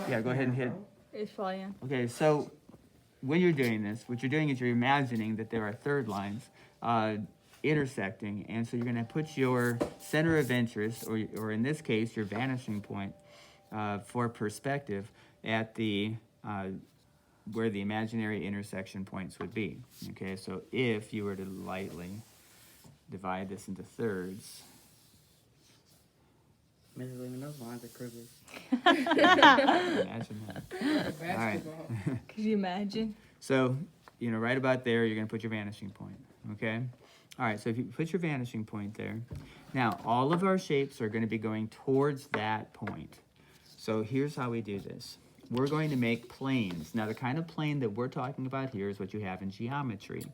Yeah, go ahead and hit. It's flying. Okay, so when you're doing this, what you're doing is you're imagining that there are third lines intersecting, and so you're going to put your center of interest, or in this case, your vanishing point, for perspective at the where the imaginary intersection points would be. Okay, so if you were to lightly divide this into thirds. Mrs. Lehman, those lines are crooked. Imagine that. All right. Could you imagine? So, right about there, you're going to put your vanishing point, okay? All right, so if you put your vanishing point there, now all of our shapes are going to be going towards that point. So here's how we do this. We're going to make planes. Now, the kind of plane that we're talking about here is what you have in geometry.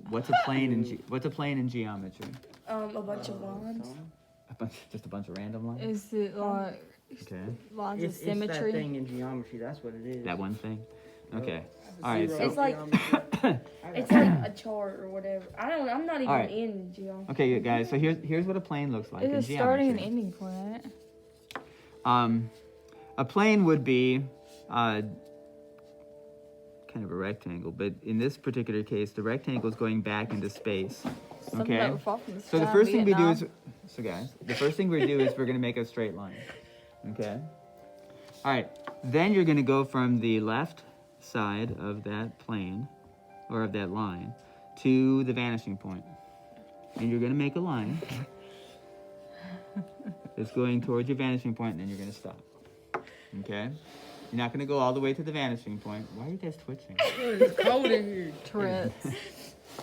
What's a plane in geometry? A bunch of lines. Just a bunch of random lines? Is it like Okay. lines of It's that symmetry? thing in geometry. That's what it is. That one thing? Okay. All right, so... It's like it's like a chart or whatever. I'm not even All right. in geometry. Okay, guys, so here's what a plane looks like in Is geometry. it starting and ending point? A plane would be kind of a rectangle, but in this particular case, the rectangle is going back into space. Something that Okay. would fall from the So the sky, first thing we do Vietnam. is, so guys, the first thing we do is we're going to make a straight line. Okay. All right. Then you're going to go from the left side of that plane, or of that line, to the vanishing point, and you're going to make a line. It's going towards your vanishing point, and then you're going to stop. Okay? You're not going to go all the way to the vanishing point. Why are you guys twitching? It's cold in here. Tourette's.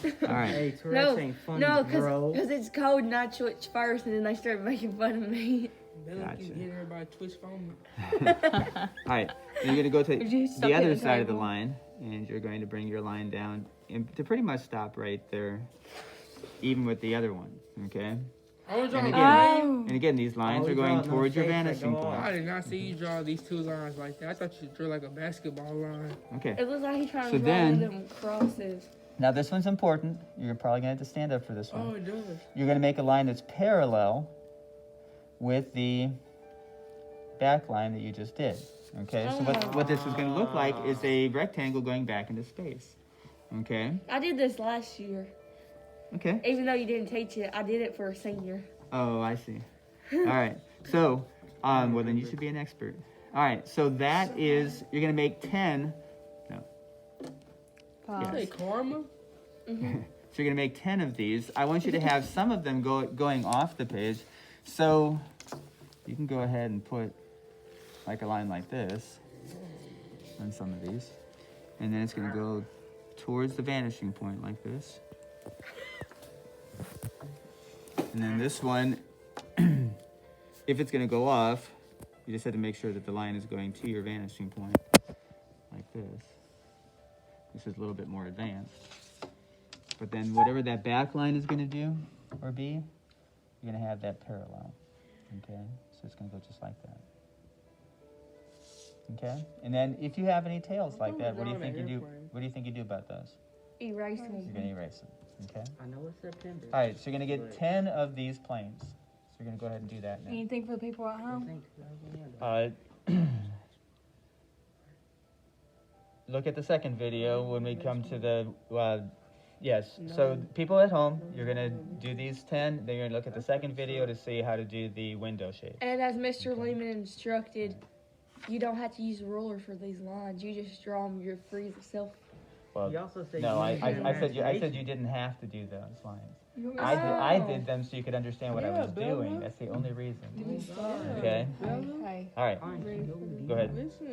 All right. Hey, Tourette's ain't funny, bro. because it's cold and I twitch first, and then they start making fun of me. Then I Gotcha. can get everybody twitch phone. All right. Then you're going to go Would you to stop the other hitting side of the table? line, and you're going to bring your line down and to pretty much stop right there, even with the other one. Okay? I was And drawing. again, Oh. And again, these lines Oh, are we going draw no towards your shapes that vanishing go off. point. I did not see you draw these two lines like that. I thought you drew like a basketball line. Okay. It looks like he's trying So to draw then- them crosses. Now this one's important. You're probably going to have to stand up for this one. Oh, it does. You're going to make a line that's parallel with the back line that you just did. Okay, so what this is going to look like is a rectangle going back into space. Okay, I did this last year, okay. even though you didn't teach it. I did it for a senior. Oh, I see. All right, so, well then you should be an expert. All right, so that is, you're going to make 10, Pause. Hey, karma. so you're going to make 10 of these. I want you to have some of them going off the page. So you can go ahead and put like a line like this on some of these. And then it's going to go towards the vanishing point like this. And then this one, if it's going to go off, you just have to make sure that the line is going to your vanishing point like this. This is a little bit more advanced. But then whatever that back line is going to do or be, you're going to have that parallel. Okay? So it's going to go just like that. Okay? And then if you have any tails like that, what do you think you do? What do you think you do about those? Erase You're them. going to erase them. Okay? I know it's September. All right, so you're going to get 10 of these planes. So you're going to go ahead and do that now. Anything for the people at I home? think 2000. Look at the second video when we come to the, yes. So people at home, you're going to do these 10. Then you're going to look at the second video to see how to do the window shape. And as Mr. Lehman instructed, you don't have to use a ruler for these lines. You just draw them. You're free as self. Well, You also said no, you use your I said you imagination. didn't have to do those lines. You I did them so you could understand what I Yeah, was Bella. doing. That's the only reason. Stop. Okay? Hey. All right. Fine. Go ahead. Listen.